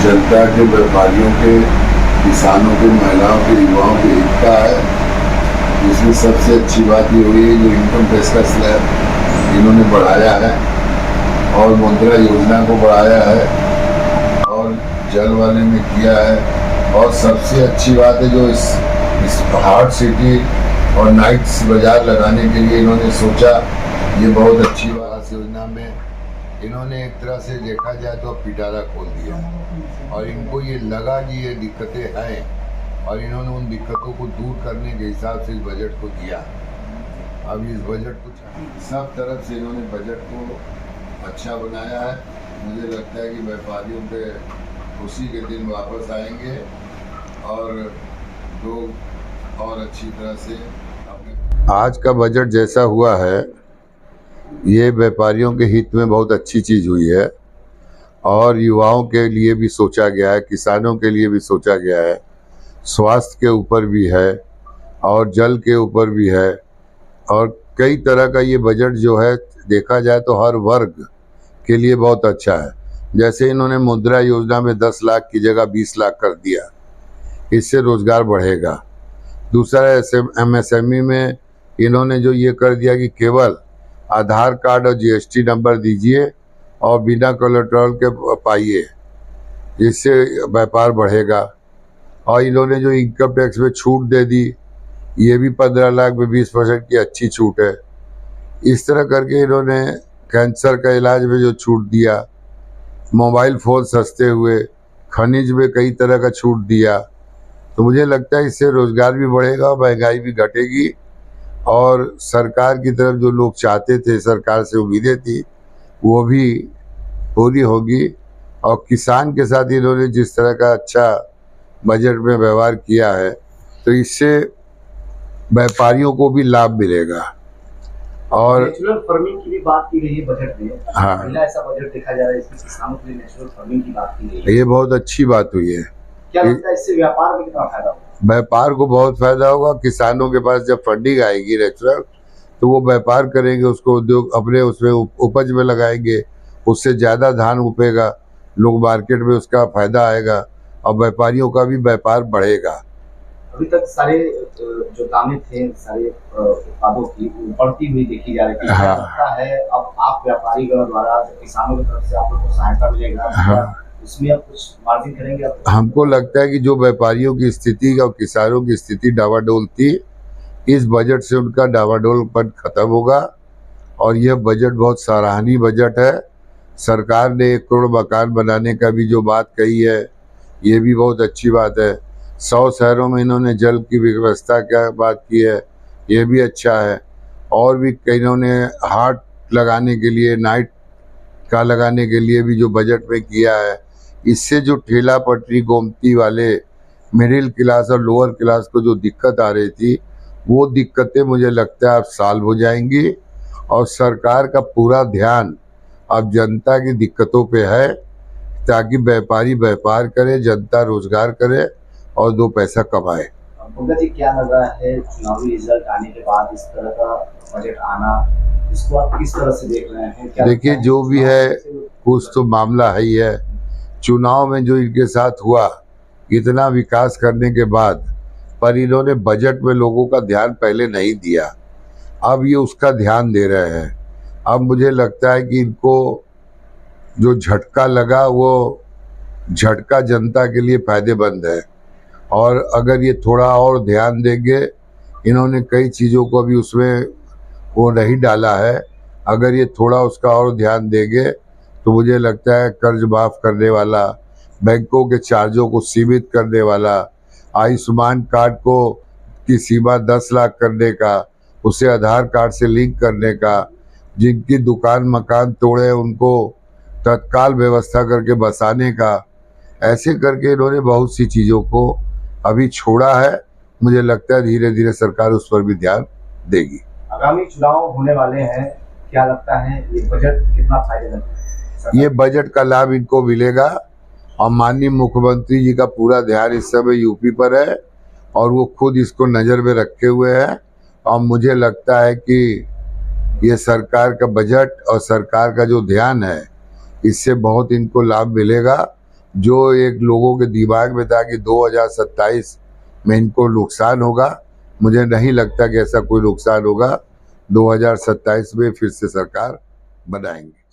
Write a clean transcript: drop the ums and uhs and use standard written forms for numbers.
जनता के, व्यापारियों के, किसानों के, महिलाओं के, युवाओं के हित का है। इसमें सबसे अच्छी बात ये हुई है जो इनकम टैक्स का स्लैब इन्होंने बढ़ाया है और मुद्रा योजना को बढ़ाया है और जल वाले में किया है। और सबसे अच्छी बात है जो इस हार्ट सिटी और नाइट्स बाजार लगाने के लिए इन्होंने सोचा, ये बहुत अच्छी बात। योजना में इन्होंने एक तरह से देखा जाए तो पिटारा खोल दिया और इनको ये लगा कि ये दिक्कतें हैं और इन्होंने उन दिक्कतों को दूर करने के हिसाब से इस बजट को दिया। अब इस बजट को सब तरफ से इन्होंने बजट को अच्छा बनाया है। मुझे लगता है कि व्यापारियों के खुशी के दिन वापस आएंगे और लोग और अच्छी तरह से अपने। आज का बजट जैसा हुआ है ये व्यापारियों के हित में बहुत अच्छी चीज़ हुई है और युवाओं के लिए भी सोचा गया है, किसानों के लिए भी सोचा गया है, स्वास्थ्य के ऊपर भी है और जल के ऊपर भी है और कई तरह का ये बजट जो है देखा जाए तो हर वर्ग के लिए बहुत अच्छा है। जैसे इन्होंने मुद्रा योजना में 10 लाख की जगह 20 लाख कर दिया, इससे रोजगार बढ़ेगा। दूसरा MSME में इन्होंने जो ये कर दिया कि केवल आधार कार्ड और GST नंबर दीजिए और बिना कोलेटरल के पाइए, इससे व्यापार बढ़ेगा। और इन्होंने जो इनकम टैक्स में छूट दे दी, ये भी 15 लाख में 20% की अच्छी छूट है। इस तरह करके इन्होंने कैंसर का इलाज में जो छूट दिया, मोबाइल फ़ोन सस्ते हुए, खनिज में कई तरह का छूट दिया। तो मुझे लगता है इससे रोज़गार भी बढ़ेगा और महंगाई भी घटेगी और सरकार की तरफ जो लोग चाहते थे, सरकार से उम्मीदें थी, वो भी पूरी होगी। और किसान के साथ इन्होंने जिस तरह का अच्छा बजट में व्यवहार किया है तो इससे व्यापारियों को भी लाभ मिलेगा। और नेचुरल फार्मिंग की भी बात की गई है बजट में। हाँ, पहला ऐसा बजट देखा जा रहा है इसमें किसानों के लिए नेचुरल फार्मिंग की बात की गई है। ये बहुत अच्छी बात हुई है। क्या लगता है इससे व्यापार में कितना फायदा होगा? व्यापार को बहुत फायदा होगा। किसानों के पास जब फंडिंग आएगी नेचुरल तो वो व्यापार करेंगे, उसको उद्योग अपने उसमें उपज में लगाएंगे, उससे ज़्यादा धान उपेगा, लोग मार्केट में उसका फायदा आएगा और व्यापारियों का भी व्यापार बढ़ेगा। अभी तक सारे जो दामें थे सारे उत्पादों की बढ़ती हुई देखी जा रही है। हाँ। लगता है अब आप व्यापारीगण द्वारा किसानों की तरफ से आप लोग को सहायता मिलेगा, हाँ, उसमें आप कुछ मार्जिन करेंगे आप? हमको लगता है कि जो व्यापारियों की स्थिति और किसानों की स्थिति डावाडोल थी, इस बजट से उनका डावाडोलपन खत्म होगा और यह बजट बहुत सराहनीय बजट है। सरकार ने 1 करोड़ मकान बनाने का भी जो बात कही है, ये भी बहुत अच्छी बात है। 100 शहरों में इन्होंने जल की व्यवस्था का बात की है, ये भी अच्छा है। और भी इन्होंने हाट लगाने के लिए, नाइट का लगाने के लिए भी जो बजट में किया है, इससे जो ठेला पटरी गोमती वाले मिडिल क्लास और लोअर क्लास को जो दिक्कत आ रही थी, वो दिक्कतें मुझे लगता है अब सॉल्व हो जाएंगी और सरकार का पूरा ध्यान अब जनता की दिक्कतों पे है ताकि व्यापारी व्यापार करे, जनता रोजगार करे और 2 पैसा कमाए। पंकज जी, क्या लग रहा है चुनावी रिजल्ट आने के बाद इस तरह का बजट आना, इसको आप किस तरह से देख रहे हैं? देखिए, जो भी है कुछ तो मामला है ही है। चुनाव में जो इनके साथ हुआ, इतना विकास करने के बाद पर इन्होंने बजट में लोगों का ध्यान पहले नहीं दिया, अब ये उसका ध्यान दे रहे हैं। अब मुझे लगता है कि इनको जो झटका लगा वो झटका जनता के लिए फायदेमंद है और अगर ये थोड़ा और ध्यान देंगे, इन्होंने कई चीज़ों को अभी उसमें वो नहीं डाला है, अगर ये थोड़ा उसका और ध्यान देंगे तो मुझे लगता है कर्ज माफ़ करने वाला, बैंकों के चार्जों को सीमित करने वाला, आयुष्मान कार्ड को की सीमा 10 लाख करने का, उसे आधार कार्ड से लिंक करने का, जिनकी दुकान मकान तोड़े उनको तत्काल व्यवस्था करके बसाने का, ऐसे करके इन्होंने बहुत सी चीज़ों को अभी छोड़ा है। मुझे लगता है धीरे धीरे सरकार उस पर भी ध्यान देगी। आगामी चुनाव होने वाले हैं, क्या लगता है ये बजट कितना फायदेमंद है? ये बजट का लाभ इनको मिलेगा और माननीय मुख्यमंत्री जी का पूरा ध्यान इस समय यूपी पर है और वो खुद इसको नज़र में रखे हुए हैं और मुझे लगता है कि ये सरकार का बजट और सरकार का जो ध्यान है, इससे बहुत इनको लाभ मिलेगा। जो एक लोगों के दिमाग में था कि 2027 में इनको नुकसान होगा, मुझे नहीं लगता कि ऐसा कोई नुकसान होगा। 2027 में फिर से सरकार बनाएंगे।